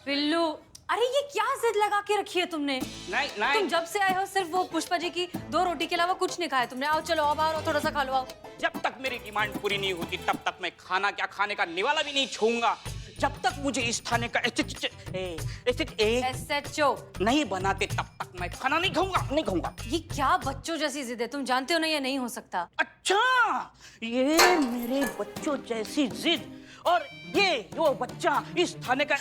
पिल्लू, अरे ये क्या जिद लगा के रखी है तुमने? नहीं नहीं, तुम जब से आए हो सिर्फ वो पुष्पा जी की 2 रोटी के अलावा कुछ नहीं खाया तुमने। आओ चलो, अब आओ थोड़ा सा खा लो, आओ। जब तक मेरी डिमांड पूरी नहीं होती तब तक मैं खाना क्या खाने का निवाला भी नहीं छूऊंगा। जब तक मुझे इस थाने का SHO नहीं बनाते तब तक मैं खाना नहीं खाऊंगा, नहीं खाऊंगा। ये क्या बच्चों जैसी जिद है? तुम जानते हो ना ये नहीं हो सकता। अच्छा, ये मेरे बच्चों जैसी जिद, और ये वो बच्चा इस थाने का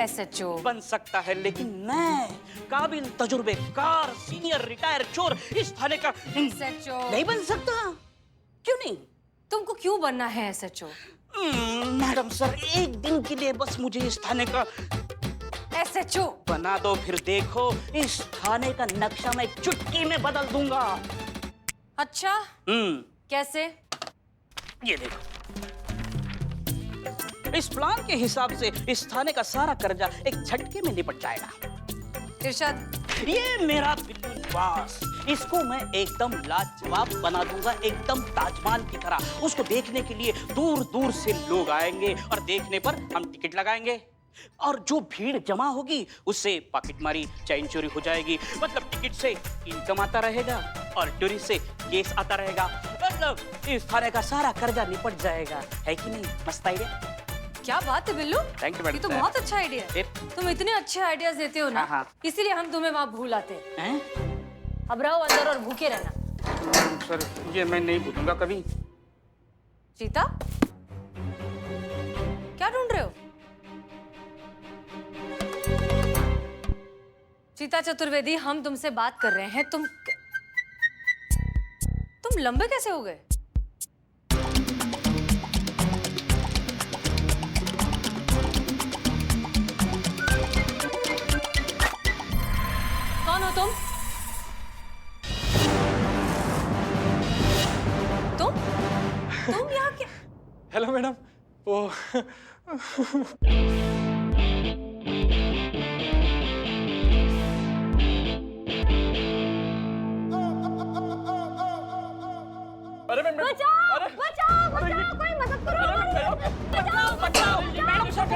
SHO बन सकता है, लेकिन मैं काबिल तजुर्बेकार सीनियर रिटायर चोर इस थाने का SHO नहीं बन सकता। क्यों नहीं? तुमको क्यों बनना है SHO? मैडम सर, एक दिन के लिए बस मुझे इस थाने का SHO बना दो, फिर देखो इस थाने का नक्शा मैं चुटकी में बदल दूंगा। अच्छा, कैसे? ये देखो, इस प्लान के हिसाब से इस थाने का सारा कर्जा एक झटके में निपट जाएगा। इरशाद, ये मेरा बिल्लू निवास, इसको मैं एकदम लाजवाब बना दूंगा, एकदम ताजमहल की तरह। उसको देखने के लिए दूर दूर से लोग आएंगे और देखने पर हम टिकट लगाएंगे, और जो भीड़ जमा होगी उससे पॉकेटमारी, चैन चोरी हो जाएगी। मतलब टिकट से इनकम आता रहेगा और टूरिस्ट से केस आता रहेगा। मतलब इस थाने का सारा कर्जा निपट जाएगा। है कि नहीं? मस्त आइडिया। क्या बात है बिल्लू, थैंक यू मैडम। ये तो बहुत अच्छा आइडिया है। तुम इतने अच्छे आइडियाज देते हो ना, हाँ। इसीलिए हम तुम्हें वहाँ भूल आते हैं। हैं? अब रहो अंदर और भूखे रहना। सर, ये मैं नहीं भूलूंगा कभी। चीता, क्या ढूंढ रहे हो? चीता चतुर्वेदी, हम तुमसे बात कर रहे हैं। तुम लंबे कैसे हो गए? कौन हो तुम? तुम यहाँ क्या? हेलो मैडम, वो अरे मैम, बचाओ, बचाओ, बचाओ, कोई मदद करो। बचाओ, बचाओ, मैडम सर,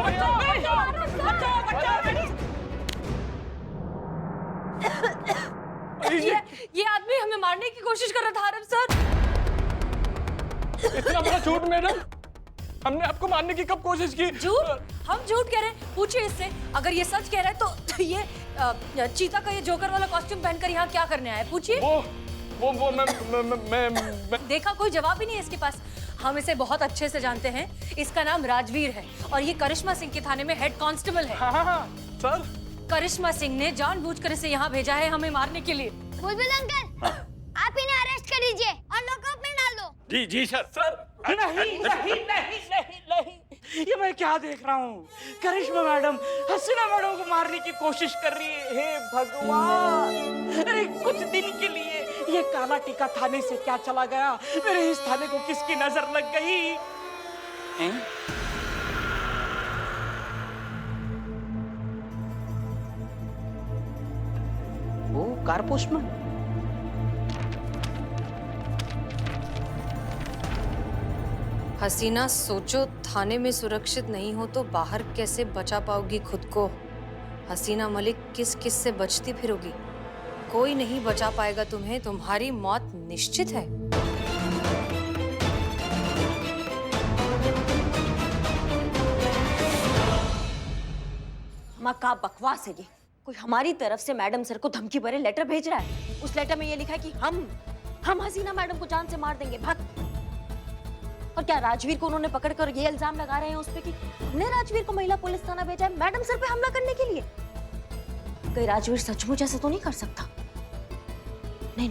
ये आदमी हमें मारने की कोशिश कर रहा था आरव सर। इतना बड़ा झूठ मैडम, हमने आपको मारने की कब कोशिश की? झूठ? हम झूठ कह रहे हैं? पूछिए इससे। अगर ये सच कह रहा है तो ये चीता का ये जोकर वाला कॉस्ट्यूम पहनकर यहाँ क्या करने आया है? पूछिए। वो मैं देखा, कोई जवाब ही नहीं है इसके पास। हम इसे बहुत अच्छे से जानते हैं। इसका नाम राजवीर है और ये करिश्मा सिंह के थाने में हेड कांस्टेबल है। हाँ, सर। करिश्मा सिंह ने जानबूझकर इसे यहाँ भेजा है हमें मारने के लिए। बुलबुल अंकल, आप इन्हें अरेस्ट कर लीजिए और लॉकअप में डाल दो। जी सर। नहीं नहीं नहीं नहीं नहीं, ये मैं क्या देख रहा हूँ? करिश्मा मैडम हसीना मैडम को मारने की कोशिश कर रही है। हे भगवान, अरे कुछ दिन के लिए ये काला टीका थाने से क्या चला गया? मेरे इस थाने को किसकी नजर लग गई? हैं? वो कार पोस्टमैन। हसीना, सोचो थाने में सुरक्षित नहीं हो तो बाहर कैसे बचा पाओगी खुद को? हसीना मलिक किस किस से बचती फिरोगी? कोई नहीं बचा पाएगा तुम्हें। तुम्हारी मौत निश्चित है। माँ, का बकवास है ये? कोई हमारी तरफ से मैडम सर को धमकी भरे लेटर भेज रहा है। उस लेटर में ये लिखा है कि हम हसीना मैडम को जान से मार देंगे, भाग। और क्या राजवीर को उन्होंने पकड़कर ये इल्जाम लगा रहे हैं उस पे कि हमने राजवीर को महिला पुलिस थाना भेजा है मैडम सर पे हमला करने के लिए? कहीं राजवीर सचमुच ऐसा तो नहीं कर सकता? नहीं,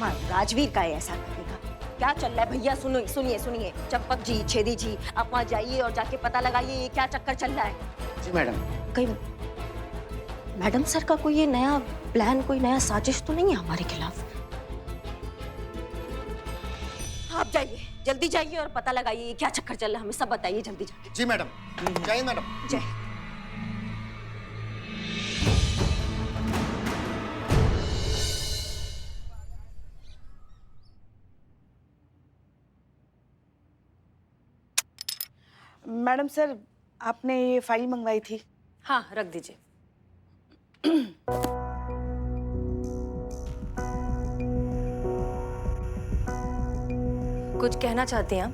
माँ, राजवीर का ऐसा करेगा? क्या चल रहा है भैया? सुनिए, चंपक जी, छेदी जी, आप वहाँ जाइए और जाके पता लगाइए ये क्या चक्कर चल रहा है। जी मैडम। कहीं मैडम सर का कोई ये नया प्लान, कोई नया साजिश तो नहीं है हमारे खिलाफ? आप जाइए, जल्दी जाइए और पता लगाइए ये क्या चक्कर चल रहा है, हमें सब बताइए जल्दी जाके। जी मैडम। जय मैडम। जय। मैडम सर, आपने ये फाइल मंगवाई थी। हाँ, रख दीजिए। कुछ कहना चाहती हैं आप?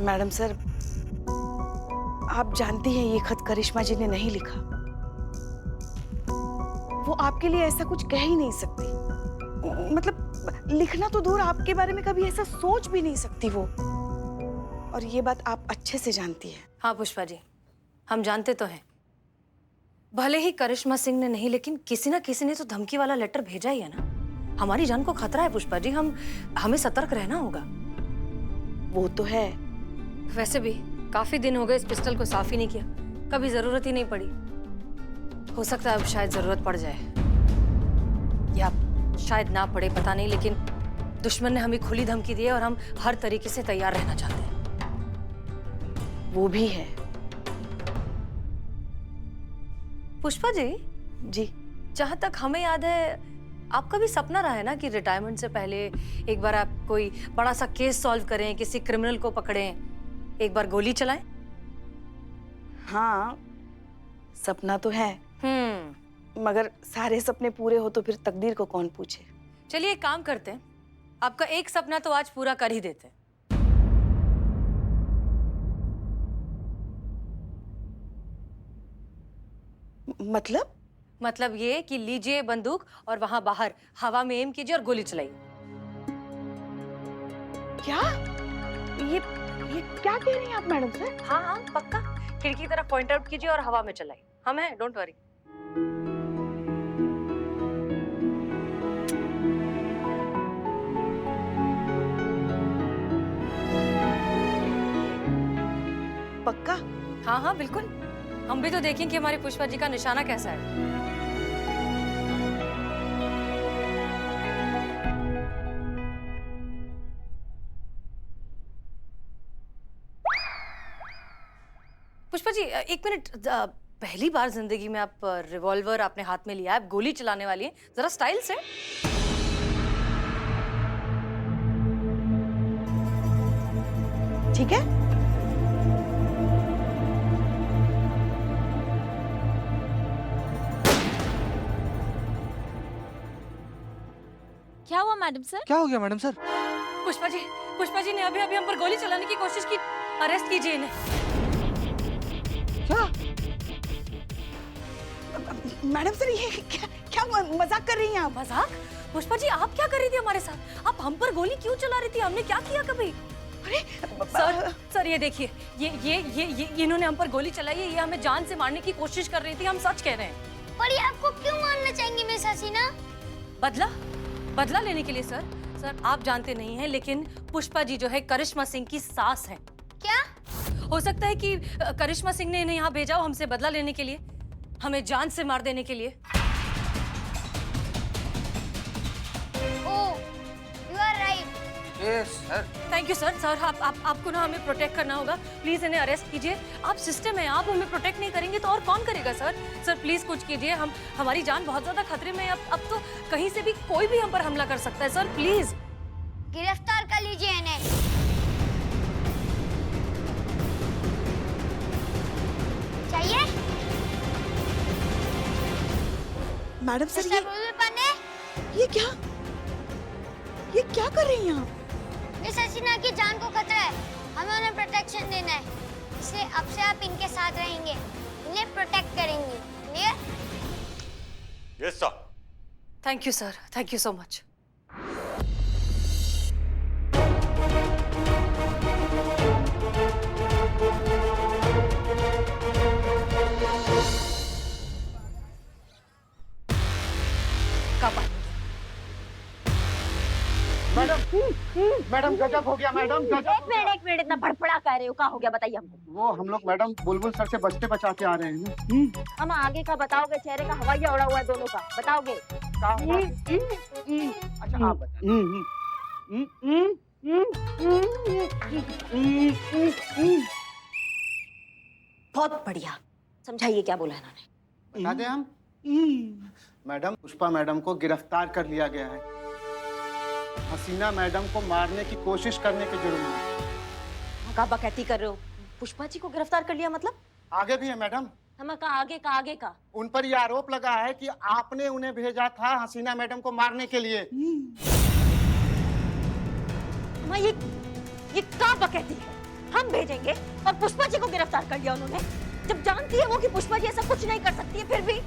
मैडम सर, आप जानती हैं ये खत करिश्मा जी ने नहीं लिखा। वो आपके लिए ऐसा कुछ कह ही नहीं सकती। मतलब लिखना तो दूर, आपके बारे में कभी ऐसा सोच भी नहीं सकती वो। और ये बात आप अच्छे से जानती हैं। हाँ पुष्पा जी, हम जानते तो हैं। भले ही करिश्मा सिंह ने नहीं, लेकिन किसी ना किसी ने तो धमकी वाला लेटर भेजा ही है ना। हमारी जान को खतरा है पुष्पा जी, हमें सतर्क रहना होगा। वो तो है। वैसे भी काफी दिन हो गए इस पिस्टल को साफ ही नहीं किया, कभी जरूरत ही नहीं पड़ी। हो सकता है अब शायद जरूरत पड़ जाए, या शायद ना पड़े, पता नहीं। लेकिन दुश्मन ने हमें खुली धमकी दी है और हम हर तरीके से तैयार रहना चाहते हैं। वो भी है। पुष्पा जी, जी, जहां तक हमें याद है आपका भी सपना रहा है ना कि रिटायरमेंट से पहले एक बार आप कोई बड़ा सा केस सॉल्व करें, किसी क्रिमिनल को पकड़ें, एक बार गोली चलाएं। हाँ सपना तो है, मगर सारे सपने पूरे हो तो फिर तकदीर को कौन पूछे। चलिए एक काम करते हैं, आपका एक सपना तो आज पूरा कर ही देते हैं। मतलब ये कि लीजिए बंदूक और वहां बाहर हवा में एम कीजिए और गोली चलाइए। क्या? ये क्या कह रही हैं आप मैडम सर? हाँ हाँ पक्का, खिड़की की तरफ पॉइंट आउट कीजिए और हवा में चलाइए। हम हैं, डोंट वरी। पक्का? हाँ हाँ बिल्कुल, हम भी तो देखें कि हमारे पुष्पा जी का निशाना कैसा है। पुष्पा जी एक मिनट, पहली बार जिंदगी में आप रिवॉल्वर आपने हाथ में लिया है, आप गोली चलाने वाली हैं, जरा स्टाइल से। ठीक है। क्या हुआ मैडम सर? क्या हो गया मैडम सर? पुष्पा जी ने अभी हम पर गोली चलाने की कोशिश की, अरेस्ट कीजिए इन्हें। क्या? मैडम सर ये क्या मजाक कर रही हैं आप? मजाक? पुष्पा जी आप क्या कर रही थी हमारे साथ? आप हम पर गोली क्यों चला रही थी? हमने क्या किया कभी? अरे सर ये देखिए, ये इन्होंने हम पर गोली चलाई है, ये हमें जान से मारने की कोशिश कर रही थी, हम सच कह रहे हैं। पर ये आपको क्यों मारना चाहेंगी मिस हसीना? बदला लेने के लिए सर आप जानते नहीं हैं, लेकिन पुष्पा जी जो है करिश्मा सिंह की सास है। क्या? हो सकता है कि करिश्मा सिंह ने इन्हें यहाँ भेजा हो हमसे बदला लेने के लिए, हमें जान से मार देने के लिए। Oh, you are right. Yes sir. Thank you sir आपको ना हमें प्रोटेक्ट करना होगा। प्लीज इन्हें अरेस्ट कीजिए। आप सिस्टम है, आप हमें प्रोटेक्ट नहीं करेंगे तो और कौन करेगा सर प्लीज कुछ कीजिए। हमारी जान बहुत ज्यादा खतरे में है। अब तो कहीं से भी कोई भी हम पर हमला कर सकता है। सर प्लीज गिरफ्तार कर लीजिए इन्हें। चाहिए? मैडम सर मिस्टर बुलबुल पांडे, ये क्या कर रही हैं आप? मिस हसीना की जान को खतरा है, हमें उन्हें प्रोटेक्शन देना है, इसलिए अब से आप इनके साथ रहेंगे, इन्हें प्रोटेक्ट करेंगे। Clear? Yes sir. Thank you sir, thank you so much. Madam गजब हो गया मैडम, गजब हो गया। एक मिनट इतना बड़बड़ा कर रहे हो, क्या हो गया बताइए हमको। वो हम लोग मैडम बुलबुल सर से बचते बचाते आ रहे हैं ना। हम आगे का बताओगे, चेहरे का हवाइया उड़ा हुआ है दोनों का, बताओगे? अच्छा आप बताइए। बहुत बढ़िया, समझाइए क्या बोला इन्होंने। बता दें हम? मैडम पुष्पा मैडम को गिरफ्तार कर लिया गया है, हसीना मैडम को मारने की कोशिश करने के जुर्म में। क्या बकैती कर रहे हो? पुष्पा जी को गिरफ्तार कर लिया मतलब? आगे भी है मैडम। हम का आगे का आगे का उन पर यह आरोप लगा है कि आपने उन्हें भेजा था हसीना मैडम को मारने के लिए। अम्मा ये क्या बकैती है? हम भेजेंगे और पुष्पा जी को गिरफ्तार कर लिया उन्होंने, जब जानती है वो कि पुष्पा जी ऐसा कुछ नहीं कर सकती है। फिर भी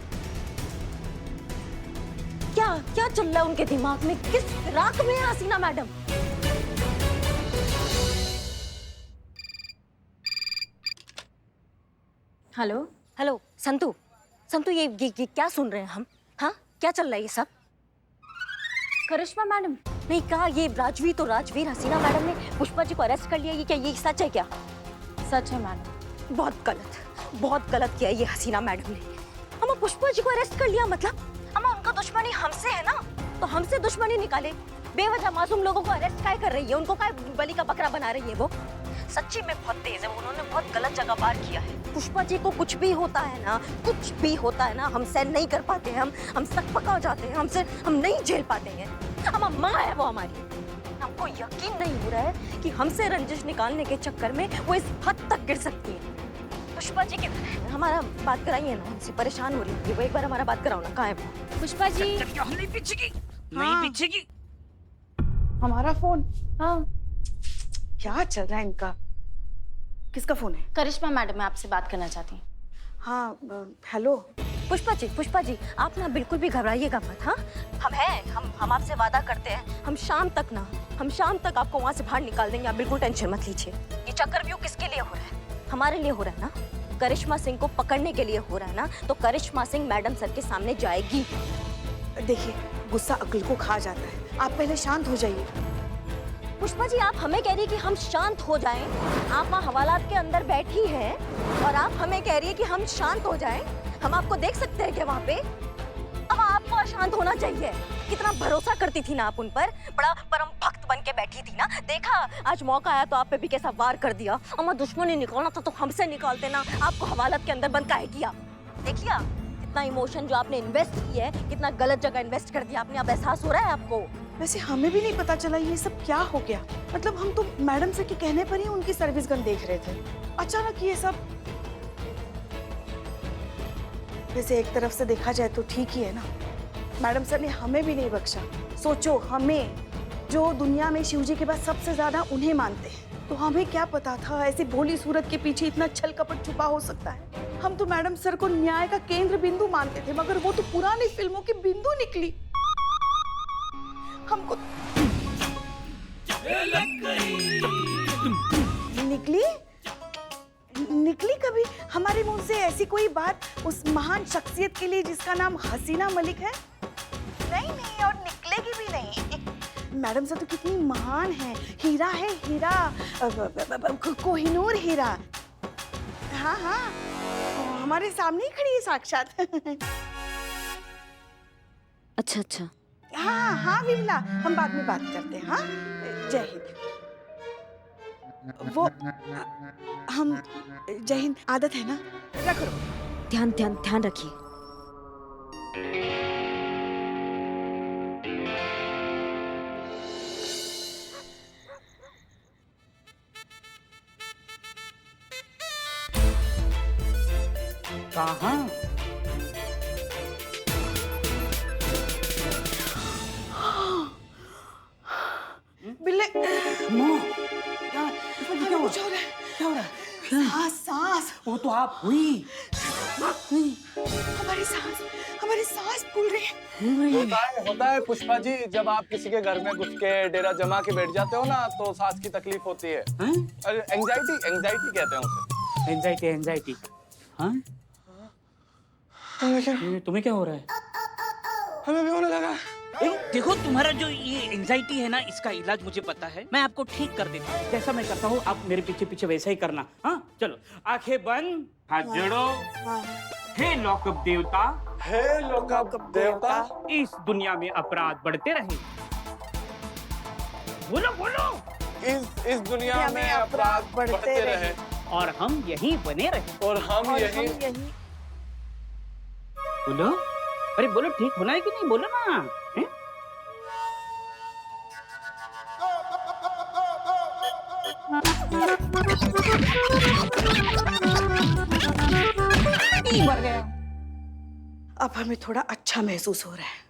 क्या क्या चल रहा है उनके दिमाग में? किस फिराक में है Haseena madam? Hello hello Santu, Santu ये क्या सुन रहे हैं हम? हाँ, क्या चल रहा है ये सब? करिश्मा मैडम नहीं कहा, ये राजवीर हसीना मैडम ने पुष्पा जी को अरेस्ट कर लिया, ये क्या, ये सच है क्या? सच है मैडम। बहुत गलत किया ये हसीना मैडम ने। हम पुष्पा जी को अरेस्ट कर लिया मतलब हम उनका दुश्मनी हमसे है ना, तो हमसे दुश्मनी निकाले। बेवजह मासूम लोगों को अरेस्ट काय कर रही है, उनको काय बलि का बकरा बना रही है वो? सच्ची में बहुत तेज है, उन्होंने बहुत गलत जगह पार किया है। पुष्पा जी को कुछ भी होता है ना, कुछ भी होता है ना, हम सहन नहीं कर पाते हैं, हम सकपका हो जाते हैं, हम नहीं झेल पाते हैं। हम माँ है वो हमारी। हमको यकीन नहीं हो रहा है कि हमसे रंजिश निकालने के चक्कर में वो इस हद तक गिर सकती है। पुष्पा जी के हमारा बात कराइए ना, हमसे परेशान हो रही है वो, एक बार हमारा बात कराओ ना। कहाँ है वो? पुष्पा जी नहीं पीछेगी, हाँ। नहीं पीछेगी। हमारा फोन हाँ क्या चल रहा है इनका? किसका फोन है? करिश्मा मैडम मैं आपसे बात करना चाहती हूँ। हाँ हेलो। पुष्पा जी आप ना बिल्कुल भी घबराइएगा मत। हाँ, हम आपसे वादा करते हैं, हम शाम तक आपको वहाँ से बाहर निकाल देंगे, आप बिल्कुल टेंशन मत लीजिए। ये चक्रव्यूह किसके लिए हो रहा है? हमारे लिए हो रहा है ना, करिश्मा सिंह को पकड़ने के लिए हो रहा है ना, तो करिश्मा सिंह मैडम सर के सामने जाएगी। देखिए गुस्सा अक्ल को खा जाता है, आप पहले शांत हो जाइए। पुष्पा जी आप हमें कह रही है कि हम शांत हो जाएं, आप वहाँ हवालात के अंदर बैठी हैं और आप हमें कह रही है कि हम शांत हो जाएं। हम आपको देख सकते हैं क्या वहाँ पे? अब आपको अशांत होना चाहिए। कितना भरोसा करती थी ना आप उन पर, बड़ा परम भक्त बन के बैठी थी ना। देखा आज मौका आया तो आप पे भी कैसा वार कर दिया। अम्मा दुश्मनी निकालना था तो हमसे निकालते ना, आपको हवालात के अंदर बंद काहे किया? देख लिया कितना इमोशन जो आपने इन्वेस्ट किया है, कितना गलत जगह इन्वेस्ट कर दिया आपने, अब एहसास हो रहा है आपको? वैसे हमें भी नहीं पता चला ये सब क्या हो गया। मतलब हम तो मैडम सर के कहने पर ही उनकी सर्विस गन देख रहे थे, अचानक ये सब। वैसे एक तरफ से देखा जाए तो ठीक ही है ना, मैडम सर ने हमें भी नहीं बख्शा। सोचो हमें, जो दुनिया में शिवजी के बाद सबसे ज्यादा उन्हें मानते हैं, तो हमें क्या पता था ऐसी भोली सूरत के पीछे इतना छल कपट छुपा हो सकता है। हम तो मैडम सर को न्याय का केंद्र बिंदु मानते थे, मगर वो तो पुरानी फिल्मों की बिंदु निकली। हमको निकली कभी हमारे मुंह से ऐसी कोई बात उस महान शख्सियत के लिए जिसका नाम हसीना मलिक है? नहीं और निकलेगी भी नहीं। मैडम से तो कितनी महान है, हीरा है हीरा, कोहिनूर हीरा। हाँ हमारे सामने ही खड़ी है साक्षात। अच्छा हाँ विमला, हम बाद में बात करते हैं। हाँ जय हिंद। वो हम जय हिंद आदत है ना, रखो। ध्यान रखिए। कहाँ? बिल्ले माँ, क्या कुछ हो रहा है? क्या हो रहा है? सांस वो तो आप हुई। हमारी सांस फूल रही है। होता है पुष्पा जी, जब आप किसी के घर में घुस के डेरा जमा के बैठ जाते हो ना, तो सांस की तकलीफ होती है। अरे एंजाइटी कहते हैं उसे। एंजाइटी। हाँ? तुम्हें क्या हो रहा है? हमें भी होने लगा। देखो तुम्हारा जो ये एंजाइटी है ना, इसका इलाज मुझे पता है, मैं आपको ठीक कर देता हूँ। जैसा मैं करता हूँ आप मेरे पीछे पीछे वैसा ही करना। हाँ चलो, आंखें बंद, हाथ जोड़ो। हे लॉकअप देवता, हे लॉकअप देवता, इस दुनिया में अपराध बढ़ते रहे। बोलो। इस दुनिया में अपराध बढ़ते रहे और हम यहीं बने रहे। और हम यहीं। बोलो, अरे बोलो, ठीक होना है कि नहीं, बोलो ना। हैं? मर गया। अब हमें थोड़ा अच्छा महसूस हो रहा है।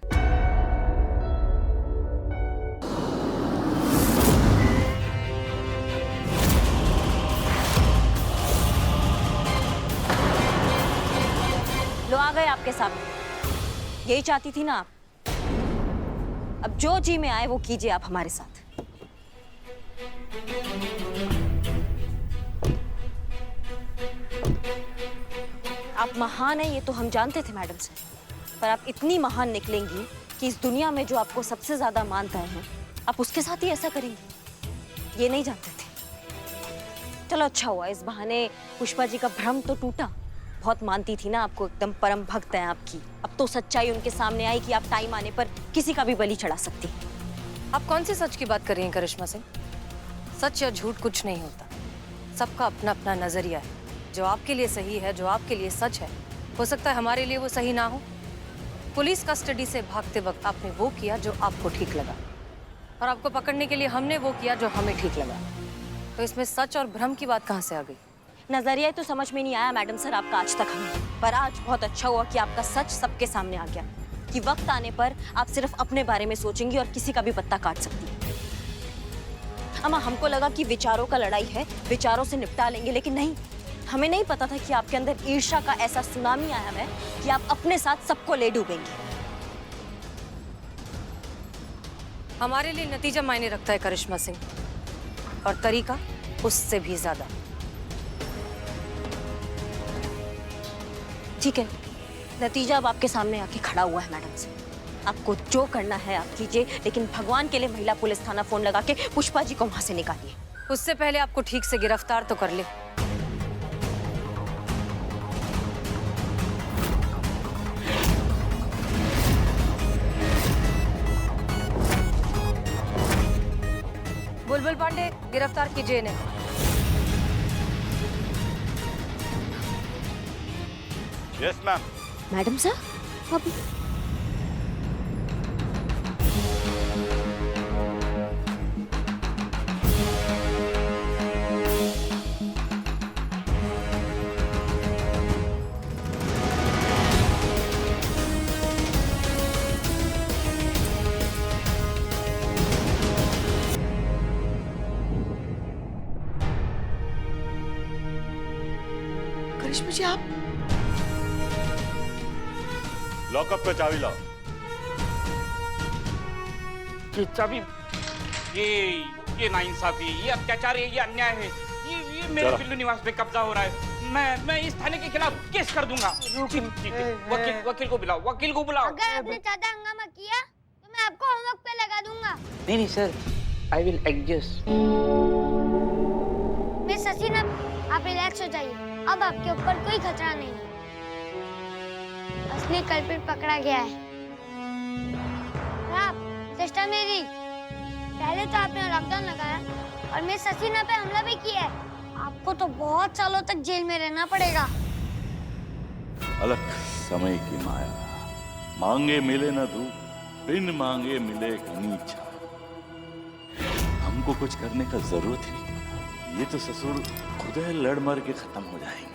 लो आ गए आपके सामने। यही चाहती थी ना आप? अब जो जी में आए वो कीजिए आप हमारे साथ। आप महान हैं ये तो हम जानते थे मैडम सर, पर आप इतनी महान निकलेंगी कि इस दुनिया में जो आपको सबसे ज्यादा मानता है आप उसके साथ ही ऐसा करेंगी, ये नहीं जानते थे। चलो अच्छा हुआ, इस बहाने पुष्पा जी का भ्रम तो टूटा। बहुत मानती थी ना आपको, एकदम परम भक्त हैं आपकी। अब तो सच्चाई उनके सामने आई कि आप टाइम आने पर किसी का भी बलि चढ़ा सकती हैं। आप कौन से सच की बात कर रही हैं करिश्मा सिंह? सच या झूठ कुछ नहीं होता, सबका अपना अपना नजरिया है। जो आपके लिए सही है, जो आपके लिए सच है, हो सकता है हमारे लिए वो सही ना हो। पुलिस कस्टडी से भागते वक्त आपने वो किया जो आपको ठीक लगा, और आपको पकड़ने के लिए हमने वो किया जो हमें ठीक लगा। तो इसमें सच और भ्रम की बात कहाँ से आ गई? नजरिया तो समझ में नहीं आया मैडम सर आपका आज तक हमें, पर आज बहुत अच्छा हुआ कि आपका सच सबके सामने आ गया कि वक्त आने पर आप सिर्फ अपने बारे में सोचेंगी और किसी का भी पत्ता काट सकती हैं। अम्मा हमको लगा कि विचारों का लड़ाई है, विचारों से निपटा लेंगे, लेकिन नहीं, हमें नहीं पता था कि आपके अंदर ईर्ष्या का ऐसा सुनामी आया है कि आप अपने साथ सबको ले डूबेंगे। हमारे लिए नतीजा मायने रखता है करिश्मा सिंह, और तरीका उससे भी ज्यादा। ठीक है, नतीजा अब आपके सामने आके खड़ा हुआ है मैडम से। आपको जो करना है आप कीजिए, लेकिन भगवान के लिए महिला पुलिस थाना फोन लगा के पुष्पा जी को वहां से निकालिए। उससे पहले आपको ठीक से गिरफ्तार तो कर ले। बुलबुल पांडे गिरफ्तार कीजिए इन्हें। Yes ma'am. मैडम सर अभी करिश्मा जी आप लॉकअप पे चाबी लाओ। ये चाबी, ये नाइंसाफी, ये अत्याचार है, ये अन्याय है, ये मेरे चलो। बिल्लू निवास पे कब्जा हो रहा है। मैं इस थाने के खिलाफ केस कर दूंगा। ठीक है, वकील को बुलाओ, वकील को बुलाओ। अगर आपने ज्यादा हंगामा किया तो मैं आपको होमवर्क पे लगा दूंगा। नहीं sir, I will adjust. Miss Haseena, आप रिलैक्स हो जाइए, अब आपके ऊपर कोई खतरा नहीं है। असली कल्प्रिट पकड़ा गया है। आप सिस्टर मेरी, पहले तो आपने लॉकडाउन लगाया और मिस हसीना पे हमला भी किया है। आपको तो बहुत सालों तक जेल में रहना पड़ेगा। अलग समय की माया, मांगे मिले न धूप, बिन मांगे मिले घनी छाया। हमको कुछ करने का जरूरत ही नहीं, ये तो ससुर खुद लड़ मर के खत्म हो जाएंगे।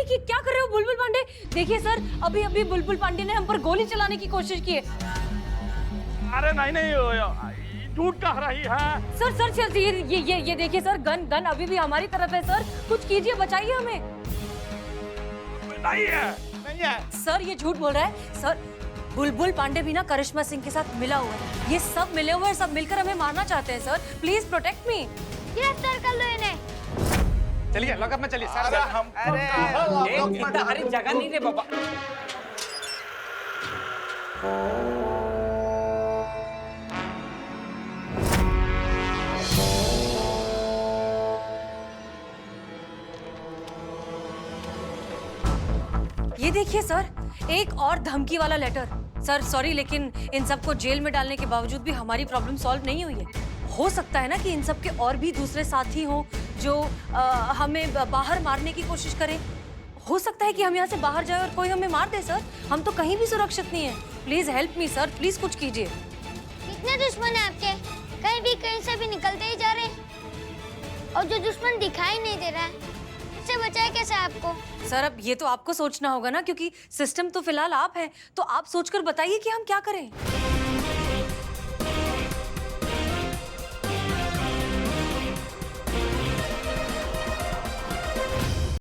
ये क्या कर रहे हो बुलबुल पांडे? देखिए सर, अभी बुलबुल पांडे ने हम पर गोली चलाने की कोशिश की है। अरे नहीं, झूठ कह रही है। सर ये देखिए सर, गन अभी भी हमारी तरफ है सर। कुछ कीजिए, बचाइए हमें। नहीं है। सर ये झूठ बोल रहा है सर। बुलबुल पांडे भी ना करिश्मा सिंह के साथ मिला हुआ है। ये सब मिले हुए हैं, सब मिलकर हमें मारना चाहते हैं सर। Please protect me. गिरफ्तार कर लो इन्हें। चलिए लॉकअप में चलिए। अरे जगह नहीं रे बाबा। ये देखिए सर, एक और धमकी वाला लेटर। सर सॉरी, लेकिन इन सबको जेल में डालने के बावजूद भी हमारी प्रॉब्लम सॉल्व नहीं हुई है। हो सकता है ना कि इन सब के और भी दूसरे साथी हों जो हमें बाहर मारने की कोशिश करें। हो सकता है कि हम यहाँ से बाहर जाए और कोई हमें मार दे सर। हम तो कहीं भी सुरक्षित नहीं है। Please help me sir, please कुछ कीजिए। कितने दुश्मन है आपके? कहीं से भी निकलते ही जा रहे हैं। और जो दुश्मन दिखाई नहीं दे रहा है, उससे बचाए कैसे आपको? सर अब ये तो आपको सोचना होगा ना, क्योंकि सिस्टम तो फिलहाल आप हैं, तो आप सोचकर बताइए कि हम क्या करें।